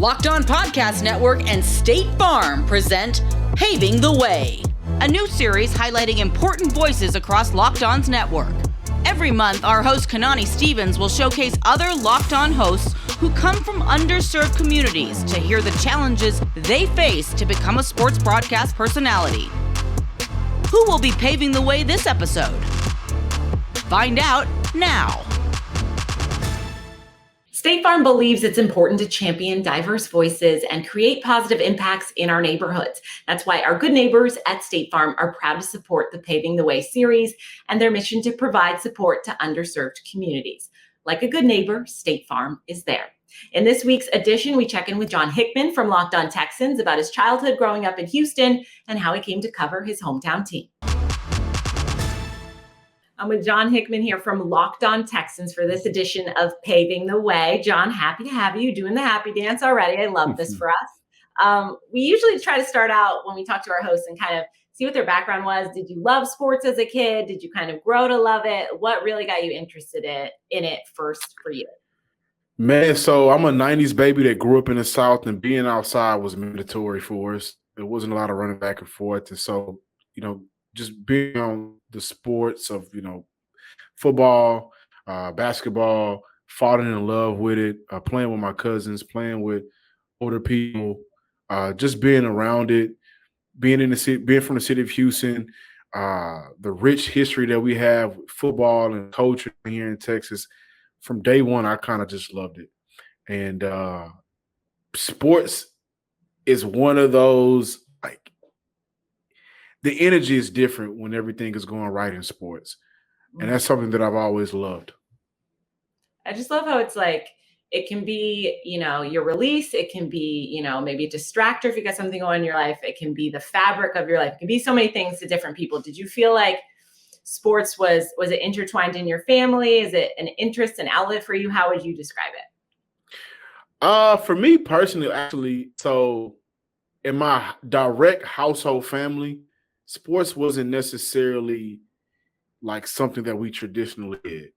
Locked On Podcast Network and State Farm present Paving the Way, a new series highlighting important voices across Locked On's network. Every month, our host Kanani Stevens will showcase other Locked On hosts who come from underserved communities to hear the challenges they face to become a sports broadcast personality. Who will be paving the way this episode? Find out now. State Farm believes it's important to champion diverse voices and create positive impacts in our neighborhoods. That's why our good neighbors at State Farm are proud to support the Paving the Way series and their mission to provide support to underserved communities. Like a good neighbor, State Farm is there. In this week's edition, we check in with John Hickman from Locked On Texans about his childhood growing up in Houston and how he came to cover his hometown team. I'm with John Hickman here from Locked On Texans for this edition of Paving the Way. John, happy to have you doing the happy dance already. I love this for us. We usually try to start out when we talk to our hosts and kind of see what their background was. Did you love sports as a kid? Did you kind of grow to love it? What really got you interested in it first for you? Man, so I'm a 90s baby that grew up in the South, and being outside was mandatory for us. There wasn't a lot of running back and forth. And so, just being on the sports of, football, basketball, falling in love with it, playing with my cousins, playing with older people, just being around it, being in the city, being from the city of Houston, the rich history that we have with football and culture here in Texas. From day one, I kind of just loved it. And sports is one of those, the energy is different when everything is going right in sports. And that's something that I've always loved. I just love how it's like, it can be, your release. It can be, maybe a distractor if you got something going in your life. It can be the fabric of your life. It can be so many things to different people. Did you feel like sports was it intertwined in your family? Is it an interest, an outlet for you? How would you describe it? For me personally, actually, so in my direct household family, sports wasn't necessarily like something that we traditionally did.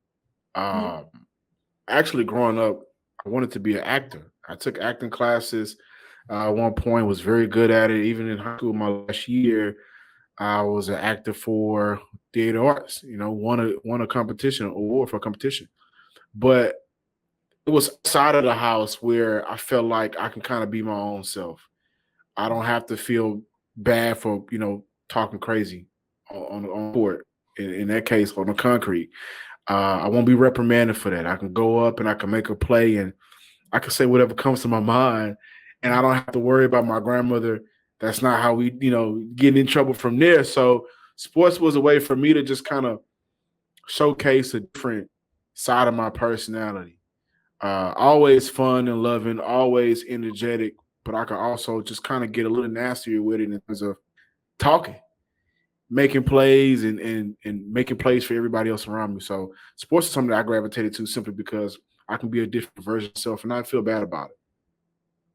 Actually, growing up, I wanted to be an actor. I took acting classes at one point, was very good at it. Even in high school, my last year, I was an actor for theater arts, won a competition, award for a competition. But it was outside of the house where I felt like I can kind of be my own self. I don't have to feel bad for, talking crazy on court. In that case, on the concrete. I won't be reprimanded for that. I can go up and I can make a play and I can say whatever comes to my mind, and I don't have to worry about my grandmother. That's not how we, get in trouble from there. So sports was a way for me to just kind of showcase a different side of my personality. Always fun and loving, always energetic, but I could also just kind of get a little nastier with it in terms of talking, making plays and making plays for everybody else around me. So sports is something that I gravitated to simply because I can be a different version of myself and I feel bad about it.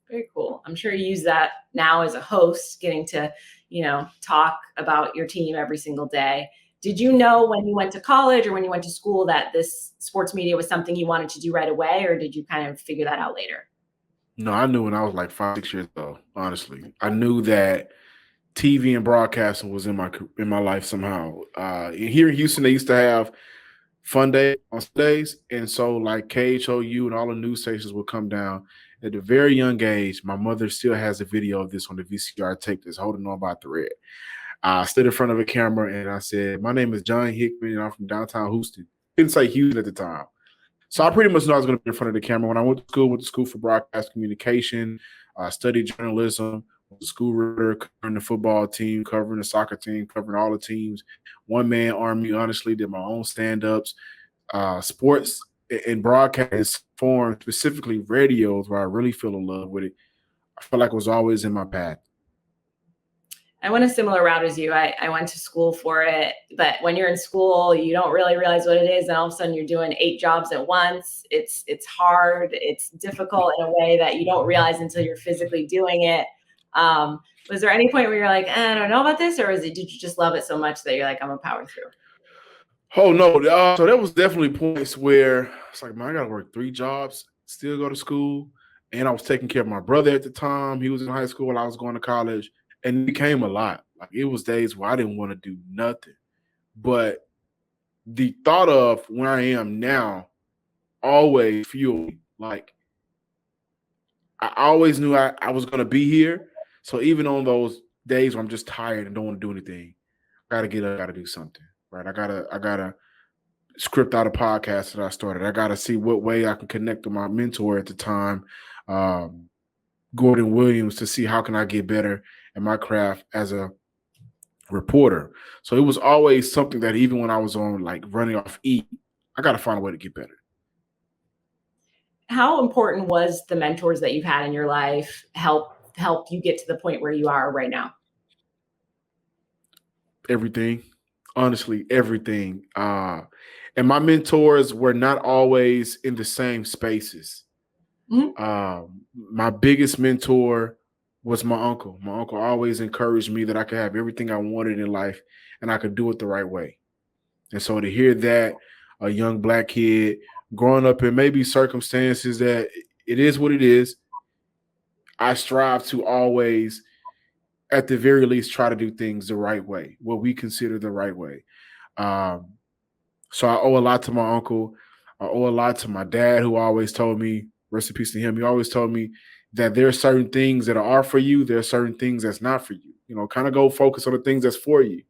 Very cool. I'm sure you use that now as a host, getting to, talk about your team every single day. Did you know when you went to college or when you went to school that this sports media was something you wanted to do right away, or did you kind of figure that out later? No, I knew when I was like 5-6 years old, honestly. I knew that TV and broadcasting was in my life somehow. Here in Houston, they used to have fun day on Sundays, and so like KHOU and all the news stations would come down. At a very young age, my mother still has a video of this on the VCR tape that's holding on by a thread. I stood in front of a camera and I said, "My name is John Hickman and I'm from downtown Houston." Didn't say Houston at the time. So I pretty much knew I was going to be in front of the camera. When I went to school for broadcast communication, I studied journalism, was a school reporter, covering the football team, covering the soccer team, covering all the teams. One-man army, honestly, did my own stand-ups. Sports and broadcast form, specifically radios, where I really fell in love with it. I felt like it was always in my path. I went a similar route as you. I went to school for it, but when you're in school, you don't really realize what it is, and all of a sudden you're doing 8 jobs at once. It's hard. It's difficult in a way that you don't realize until you're physically doing it. Was there any point where you're like, I don't know about this, or did you just love it so much that you're like, I'm gonna power through? Oh no! So there was definitely points where it's like, man, I gotta work 3 jobs, still go to school, And I was taking care of my brother at the time. He was in high school. I was going to college. And it became a lot. Like, it was days where I didn't want to do nothing. But the thought of where I am now always fueled me. Like, I always knew I was going to be here. So even on those days where I'm just tired and don't want to do anything, I got to get up, got to do something, right? I gotta script out a podcast that I started. I got to see what way I can connect with my mentor at the time, Gordon Williams, to see how can I get better at my craft as a reporter. So it was always something that even when I was on like running off E, I got to find a way to get better. How important was the mentors that you've had in your life help you get to the point where you are right now? Everything, honestly, everything. And my mentors were not always in the same spaces. Mm-hmm. My biggest mentor was my uncle. My uncle always encouraged me that I could have everything I wanted in life and I could do it the right way. And so to hear that, a young Black kid growing up in maybe circumstances that it is what it is, I strive to always, at the very least, try to do things the right way, what we consider the right way. So I owe a lot to my uncle. I owe a lot to my dad, who always told me, rest in peace to him, he always told me that there are certain things that are for you, there are certain things that's not for you. You know, kind of go focus on the things that's for you.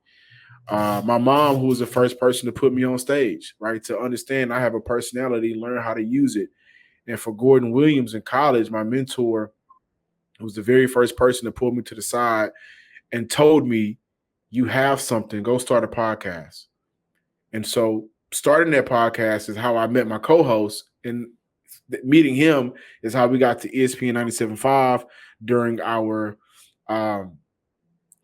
My mom, who was the first person to put me on stage, right, to understand I have a personality, learn how to use it. And for Gordon Williams in college, my mentor, was the very first person to pull me to the side and told me, you have something, go start a podcast. And so starting that podcast is how I met my co-host, and meeting him is how we got to ESPN 97.5 during our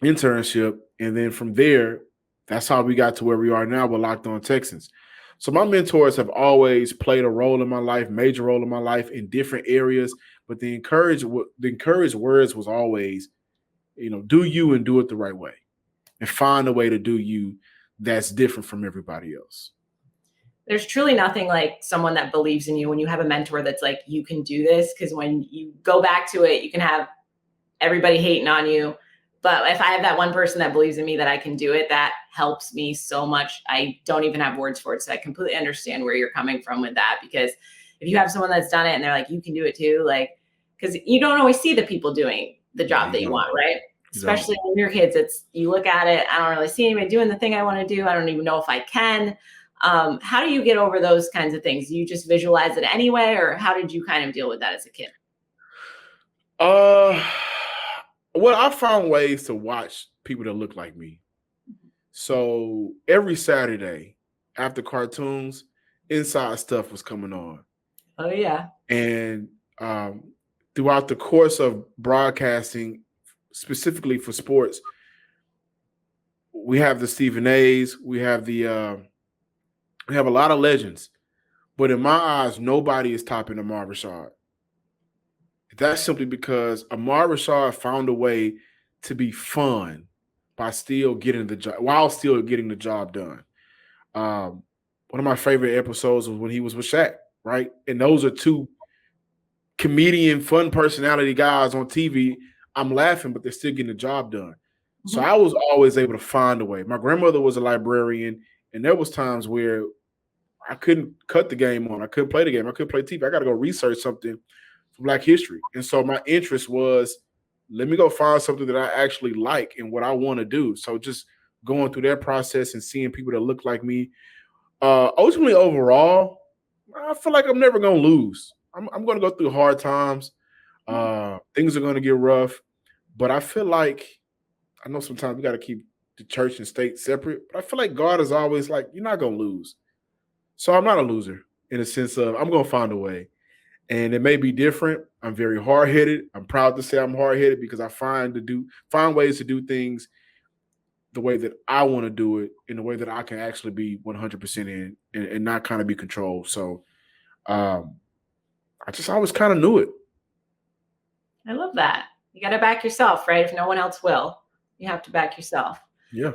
internship. And then from there, that's how we got to where we are now with Locked On Texans. So my mentors have always played a role in my life, major role in my life in different areas. But the encouraged words was always, you know, do you and do it the right way, and find a way to do you that's different from everybody else. There's truly nothing like someone that believes in you when you have a mentor that's like, you can do this. Because when you go back to it, you can have everybody hating on you. But if I have that one person that believes in me that I can do it, that helps me so much. I don't even have words for it. So I completely understand where you're coming from with that. Because if you have someone that's done it and they're like, you can do it too, like, because you don't always see the people doing the job that you want, right? Especially when you're kids, it's, you look at it, I don't really see anybody doing the thing I want to do. I don't even know if I can. How do you get over those kinds of things? Do you just visualize it anyway, or how did you kind of deal with that as a kid? Well, I found ways to watch people that look like me. So every Saturday after cartoons, Inside Stuff was coming on. Oh, yeah. And throughout the course of broadcasting, specifically for sports, we have the Stephen A's, we have a lot of legends. But in my eyes, nobody is topping Ahmad Rashad. That's simply because Ahmad Rashad found a way to be fun by still getting the job, while still getting the job done. One of my favorite episodes was when he was with Shaq, right? And those are two comedian, fun personality guys on TV. I'm laughing, but they're still getting the job done. Mm-hmm. So I was always able to find a way. My grandmother was a librarian, and there was times where I couldn't cut the game on. I couldn't play the game. I couldn't play TV. I got to go research something for Black history. And so my interest was, let me go find something that I actually like and what I want to do. So just going through that process and seeing people that look like me. Ultimately, overall, I feel like I'm never going to lose. I'm going to go through hard times. Things are going to get rough. But I feel like, I know sometimes we got to keep the church and state separate, but I feel like God is always like, you're not going to lose. So I'm not a loser in a sense of I'm going to find a way. And it may be different. I'm very hard-headed. I'm proud to say I'm hard-headed because I find ways to do things the way that I want to do it, in the way that I can actually be 100% in and not kind of be controlled. So I just always kind of knew it. I love that. You got to back yourself, right? If no one else will, you have to back yourself. Yeah.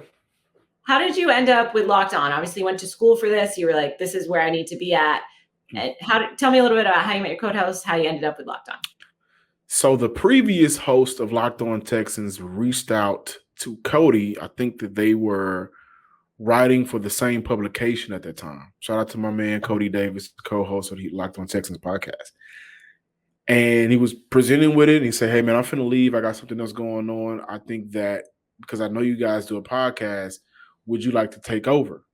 How did you end up with Locked On? Obviously, you went to school for this. You were like, this is where I need to be at. And tell me a little bit about how you met your co-host, how you ended up with Locked On. So the previous host of Locked On Texans reached out to Cody. I think that they were writing for the same publication at that time. Shout out to my man Cody Davis, co-host of the Locked On Texans podcast. And he was presenting with it. And he said, hey, man, I'm finna leave. I got something else going on. I think that because I know you guys do a podcast, would you like to take over?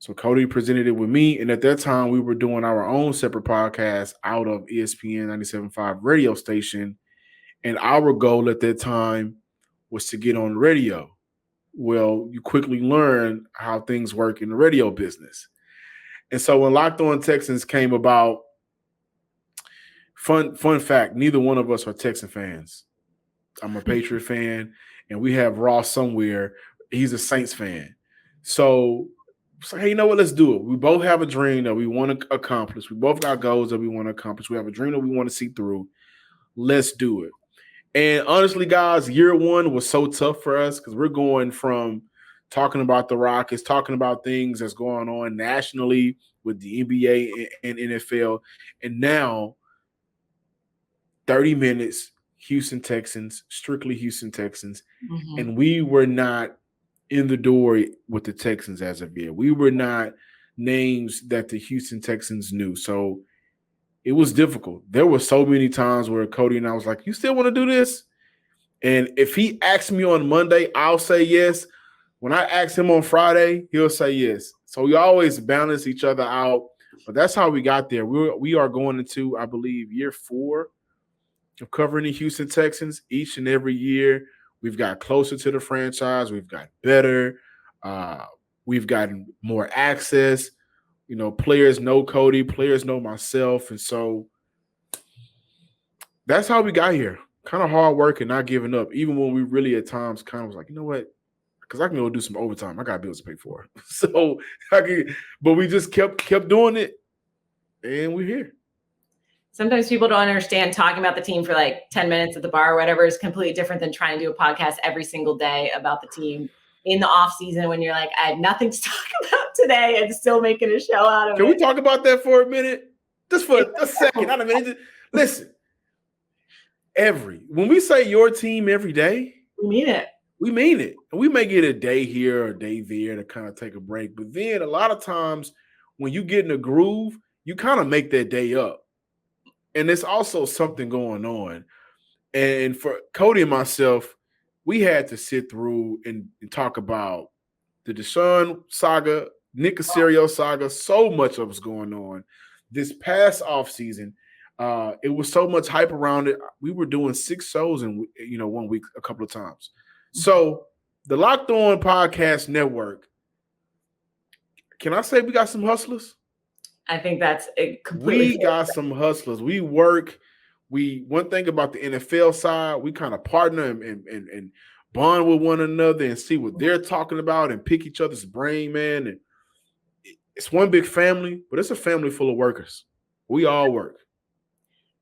So Cody presented it with me. And at that time, we were doing our own separate podcast out of ESPN 97.5 radio station. And our goal at that time was to get on the radio. Well, you quickly learn how things work in the radio business. And so when Locked On Texans came about, fun fact, neither one of us are Texan fans. I'm a Patriot fan, and we have Ross somewhere. He's a Saints fan. So hey, you know what? Let's do it. We both have a dream that we want to accomplish. We both got goals that we want to accomplish. We have a dream that we want to see through. Let's do it. And honestly, guys, year one was so tough for us because we're going from talking about the Rockets, talking about things that's going on nationally with the NBA and NFL. And now 30 minutes, Houston Texans, strictly Houston Texans. Mm-hmm. And we were not in the door with the Texans as of yet. We were not names that the Houston Texans knew. So it was difficult. There were so many times where Cody and I was like, you still want to do this? And if he asks me on Monday, I'll say yes. When I ask him on Friday, he'll say yes. So we always balance each other out. But that's how we got there. We are going into, I believe, year 4 of covering the Houston Texans. Each and every year, we've got closer to the franchise. We've got better. We've gotten more access. You know, players know Cody. Players know myself. And so that's how we got here. Kind of hard work and not giving up, even when we really at times kind of was like, you know what? Because I can go do some overtime. I got bills to pay for. So, but we just kept doing it, and we're here. Sometimes people don't understand talking about the team for like 10 minutes at the bar or whatever is completely different than trying to do a podcast every single day about the team in the off season when you're like, I have nothing to talk about today and still making a show out of it. Can we talk about that for a minute? Just for a second, not a minute. Listen, when we say your team every day, we mean it. We mean it. And we may get a day here or a day there to kind of take a break. But then a lot of times when you get in a groove, you kind of make that day up. And there's also something going on. And for Cody and myself, we had to sit through and talk about the Deshaun saga, Nick Caserio saga, so much of what's going on. This past offseason, it was so much hype around it. We were doing 6 shows in 1 week a couple of times. So the Locked On Podcast Network, can I say we got some hustlers? I think that's completely. We got some hustlers. We work. One thing about the NFL side, we kind of partner and bond with one another and see what they're talking about and pick each other's brain, man. And it's one big family, but it's a family full of workers. We all work.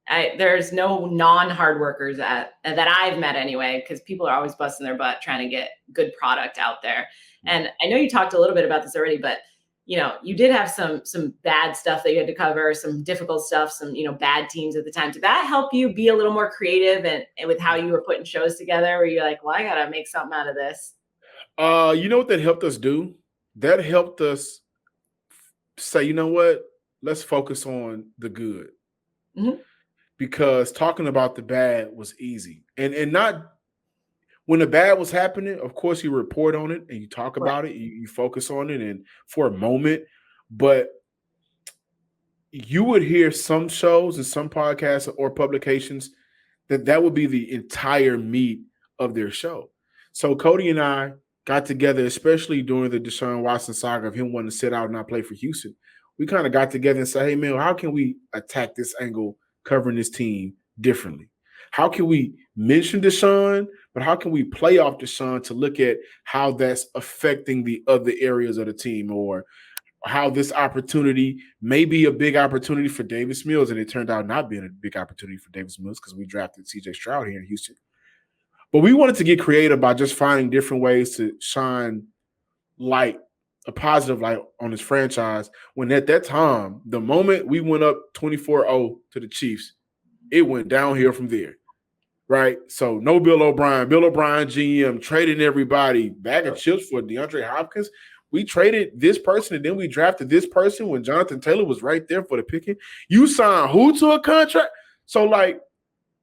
There's no non-hard workers that I've met anyway, because people are always busting their butt trying to get good product out there. And I know you talked a little bit about this already, but you did have some bad stuff that you had to cover, some difficult stuff, some bad teams at the time. Did that help you be a little more creative and with how you were putting shows together? Where you're like, well, I gotta make something out of this. You know what that helped us do? That helped us say, you know what? Let's focus on the good. Mm-hmm. Because talking about the bad was easy. And not when the bad was happening, of course you report on it and you talk about it, you focus on it and for a moment. But you would hear some shows and some podcasts or publications that would be the entire meat of their show. So Cody and I got together, especially during the Deshaun Watson saga of him wanting to sit out and not play for Houston. We kind of got together and said, hey, man, how can we attack this angle covering this team differently? How can we mention Deshaun, but how can we play off Deshaun to look at how that's affecting the other areas of the team, or how this opportunity may be a big opportunity for Davis Mills, and it turned out not being a big opportunity for Davis Mills because we drafted C.J. Stroud here in Houston. But we wanted to get creative by just finding different ways to shine light, a positive light on this franchise, when at that time, the moment we went up 24-0 to the Chiefs, it went downhill from there. Right? So no Bill O'Brien. Bill O'Brien, GM, trading everybody, bag of chips for DeAndre Hopkins. We traded this person and then we drafted this person when Jonathan Taylor was right there for the picking. You signed who to a contract? So, like,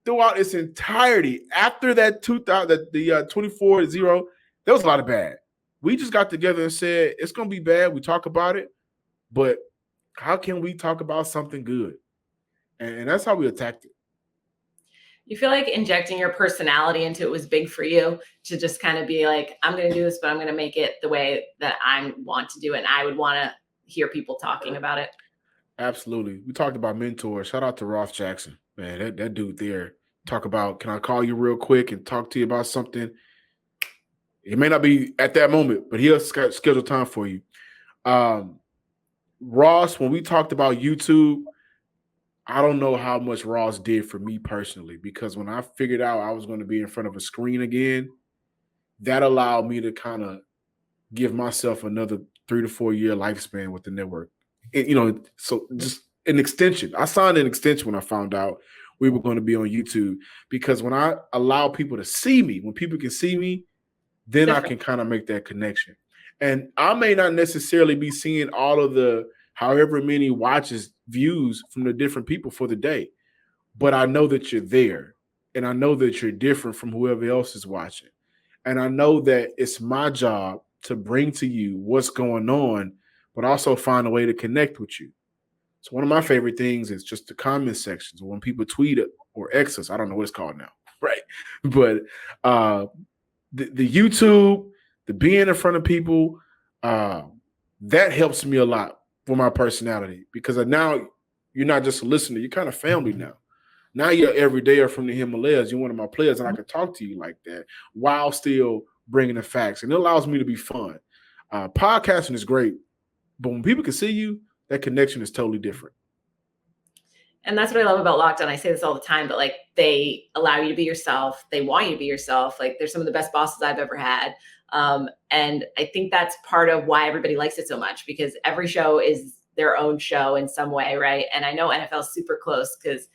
throughout its entirety, after that 24-0, there was a lot of bad. We just got together and said, it's going to be bad. We talk about it, but how can we talk about something good? And that's how we attacked it. You feel like injecting your personality into it was big for you to just kind of be like, I'm going to do this, but I'm going to make it the way that I want to do it. And I would want to hear people talking about it. Absolutely. We talked about mentors. Shout out to Ross Jackson. Man, that dude there. Talk about, can I call you real quick and talk to you about something? It may not be at that moment, but he'll schedule time for you. Ross, when we talked about YouTube, I don't know how much Ross did for me personally, because when I figured out I was going to be in front of a screen again, that allowed me to kind of give myself another 3 to 4 year lifespan with the network. So just an extension. I signed an extension when I found out we were going to be on YouTube, because when I allow people to see me, when people can see me, then I can kind of make that connection. And I may not necessarily be seeing all of the however many watches, views from the different people for the day, but I know that you're there, and I know that you're different from whoever else is watching. And I know that it's my job to bring to you what's going on, but also find a way to connect with you. So one of my favorite things is just the comment sections when people tweet it or X us. I don't know what it's called now, right? But the YouTube, the being in front of people, that helps me a lot for my personality, because now you're not just a listener, you're kind of family now. Now you're every day or from the Himalayas. You're one of my players, and I can talk to you like that while still bringing the facts. And it allows me to be fun. Podcasting is great, but when people can see you, that connection is totally different. And that's what I love about Locked On. I say this all the time, but like, they allow you to be yourself. They want you to be yourself. Like, they're some of the best bosses I've ever had. And I think that's part of why everybody likes it so much, because every show is their own show in some way, right? And I know NFL is super close because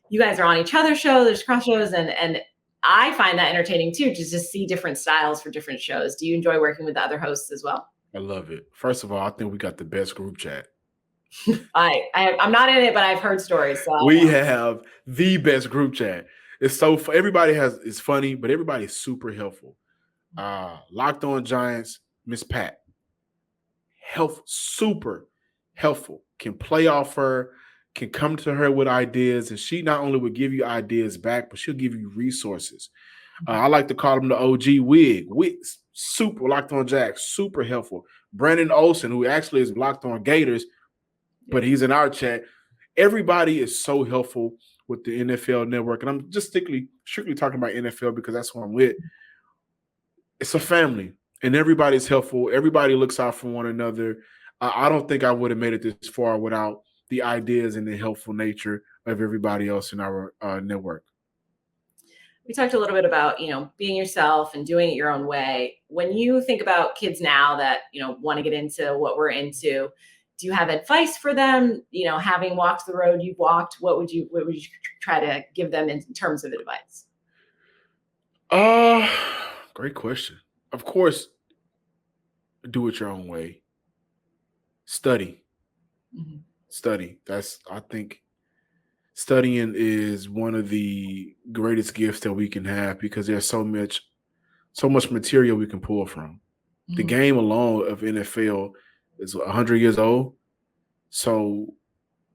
you guys are on each other's show. There's cross shows, and I find that entertaining too, to just see different styles for different shows. Do you enjoy working with the other hosts as well? I love it. First of all, I think we got the best group chat. I'm not in it, but I've heard stories. So we have the best group chat. It's so everybody it's funny, but everybody's super helpful. Locked On Giants, Miss Pat, super helpful. Can play off her, can come to her with ideas, and she not only will give you ideas back, but she'll give you resources. I like to call him the OG Wig. Super Locked On Jack, super helpful. Brandon Olsen, who actually is Locked On Gators, but he's in our chat. Everybody is so helpful with the NFL network. And I'm just strictly talking about NFL because that's what I'm with. It's a family, and everybody's helpful. Everybody looks out for one another. I don't think I would have made it this far without the ideas and the helpful nature of everybody else in our network. We talked a little bit about, being yourself and doing it your own way. When you think about kids now that, want to get into what we're into, do you have advice for them? Having walked the road you've walked, what would you try to give them in terms of advice? Great question. Of course, do it your own way. Study. Mm-hmm. Study. I think studying is one of the greatest gifts that we can have, because there's so much material we can pull from. Mm-hmm. The game alone of NFL is 100 years old. So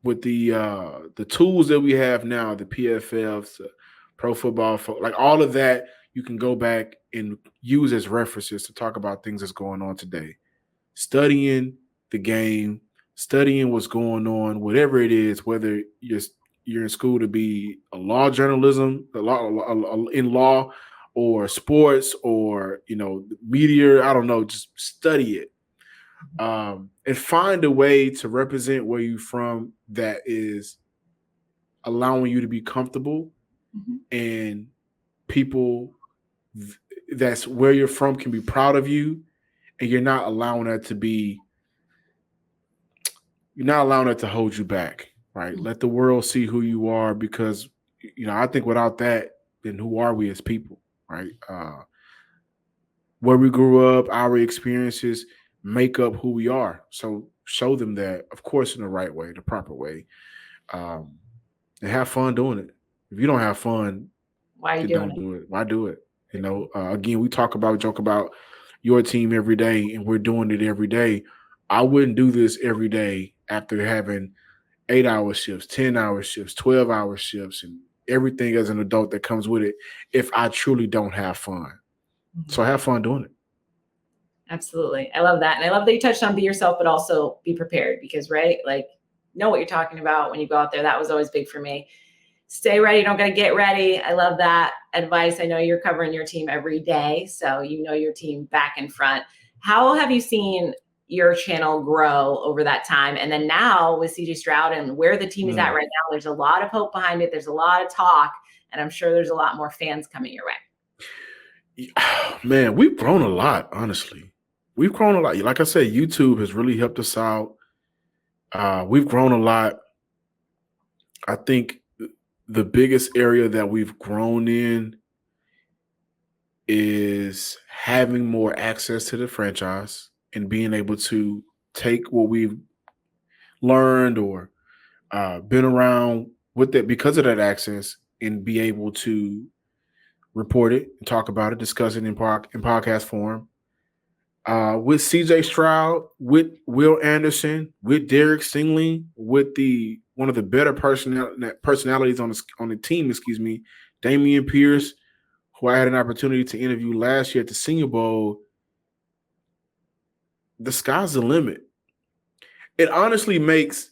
with the tools that we have now, the PFFs, Pro Football, like all of that, you can go back and use as references to talk about things that's going on today. Studying the game, studying what's going on, whatever it is, whether you're in school to be a law journalism, in law, or sports, or media, I don't know, just study it. And find a way to represent where you're from that is allowing you to be comfortable, mm-hmm. and people that's where you're from can be proud of you, and you're not allowing that to hold you back, right? Mm-hmm. Let the world see who you are, because I think without that, then who are we as people, right? Where we grew up, our experiences make up who we are. So show them that, of course, in the right way, the proper way, and have fun doing it. If you don't have fun, Why are you then don't do it. Why do it? Again, we joke about your team every day, and we're doing it every day. I wouldn't do this every day after having 8-hour shifts, 10-hour shifts, 12-hour shifts, and everything as an adult that comes with it if I truly don't have fun. So have fun doing it. Absolutely. I love that. And I love that you touched on be yourself, but also be prepared because, right, like know what you're talking about when you go out there. That was always big for me. Stay ready. Don't got to get ready. I love that advice. I know you're covering your team every day, so you know your team back and front. How have you seen your channel grow over that time? And then now with CJ Stroud and where the team is at right now, there's a lot of hope behind it. There's a lot of talk, and I'm sure there's a lot more fans coming your way. Man, we've grown a lot, honestly. We've grown a lot. Like I said, YouTube has really helped us out. We've grown a lot. I think the biggest area that we've grown in is having more access to the franchise and being able to take what we've learned or been around with it because of that access and be able to report it and talk about it, discuss it in podcast form. With CJ Stroud, with Will Anderson, with Derek Stingley, with one of the better personalities on the team, Damian Pierce, who I had an opportunity to interview last year at the Senior Bowl. The sky's the limit. It honestly makes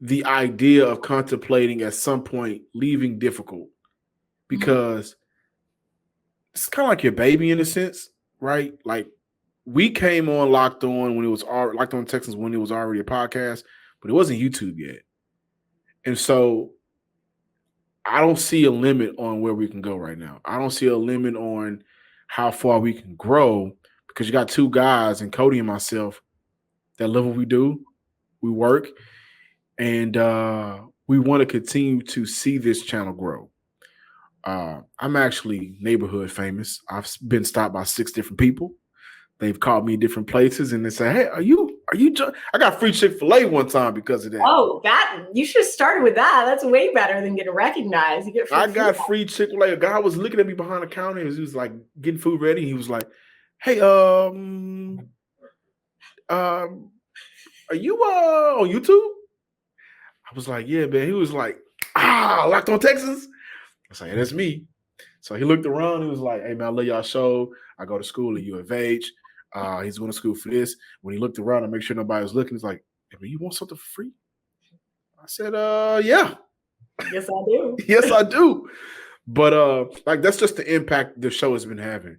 the idea of contemplating at some point leaving difficult because it's kind of like your baby in a sense, right? Like we came on Locked On when it was Locked On Texans when it was already a podcast, but it wasn't YouTube yet. And so I don't see a limit on where we can go right now. I don't see a limit on how far we can grow because you got two guys, and Cody and myself, that love what we do. We work, and we want to continue to see this channel grow. I'm actually neighborhood famous. I've been stopped by 6 different people. They've called me in different places, and they say, "Hey, are you?" I got free Chick-fil-A one time because of that. Oh, you should have started with that. That's way better than getting recognized. You get free I got free Chick-fil-A. A guy was looking at me behind the counter. He was like getting food ready. He was like, "Hey, are you on YouTube?" I was like, "Yeah, man." He was like, Locked On Texans. I was like, "Yeah, that's me." So he looked around. He was like, "Hey, man, I love y'all show. I go to school at U of H. He's going to school for this." When he looked around to make sure nobody was looking, he's like, "Hey, man, you want something for free?" I said, yeah. Yes, I do. Yes, I do. But that's just the impact the show has been having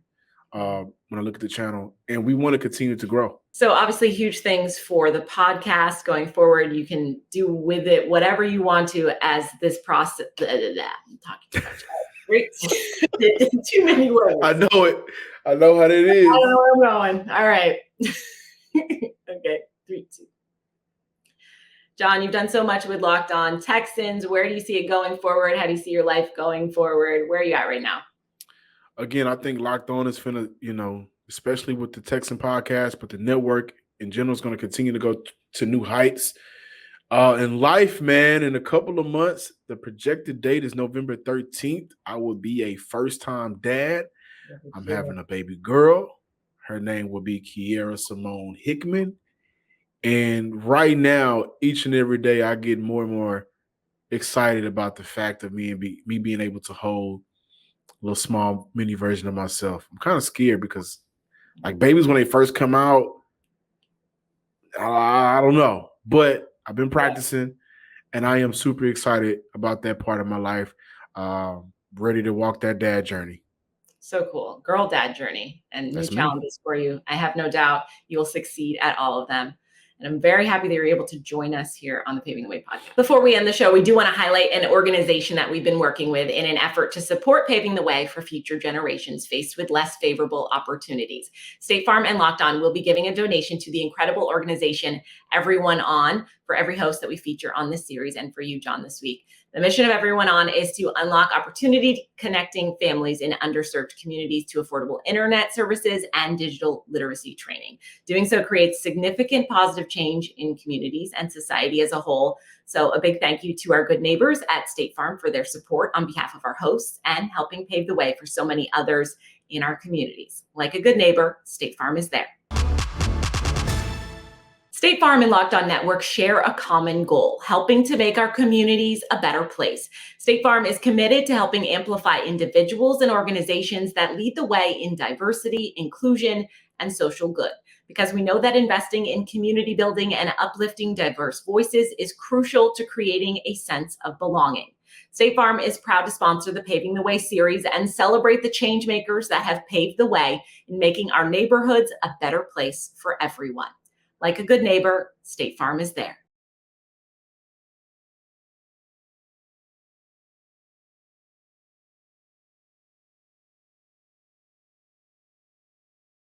when I look at the channel, and we want to continue to grow. So obviously huge things for the podcast going forward. You can do with it whatever you want to as this process. I'm talking too much. Great. Too many words. I know it. I know how that is. I know where I'm going. All right. Okay. 3, 2. John, you've done so much with Locked On Texans. Where do you see it going forward? How do you see your life going forward? Where are you at right now? Again, I think Locked On is finna, especially with the Texan podcast, but the network in general is going to continue to go to new heights. In life, man, in a couple of months, the projected date is November 13th. I will be a first-time dad. I'm having a baby girl. Her name will be Kiera Simone Hickman. And right now, each and every day, I get more and more excited about the fact of me being able to hold a little small mini version of myself. I'm kind of scared because, like, babies when they first come out, I don't know. But I've been practicing, and I am super excited about that part of my life. Ready to walk that dad journey. So cool. Girl dad journey and new challenges for you. I have no doubt you will succeed at all of them. And I'm very happy that you're able to join us here on the Paving the Way podcast. Before we end the show, we do want to highlight an organization that we've been working with in an effort to support paving the way for future generations faced with less favorable opportunities. State Farm and Locked On will be giving a donation to the incredible organization Everyone On for every host that we feature on this series, and for you, John, this week. The mission of Everyone On is to unlock opportunity connecting families in underserved communities to affordable internet services and digital literacy training. Doing so creates significant positive change in communities and society as a whole. So a big thank you to our good neighbors at State Farm for their support on behalf of our hosts and helping pave the way for so many others in our communities. Like a good neighbor, State Farm is there. State Farm and Locked On Network share a common goal, helping to make our communities a better place. State Farm is committed to helping amplify individuals and organizations that lead the way in diversity, inclusion, and social good, because we know that investing in community building and uplifting diverse voices is crucial to creating a sense of belonging. State Farm is proud to sponsor the Paving the Way series and celebrate the change makers that have paved the way in making our neighborhoods a better place for everyone. Like a good neighbor, State Farm is there.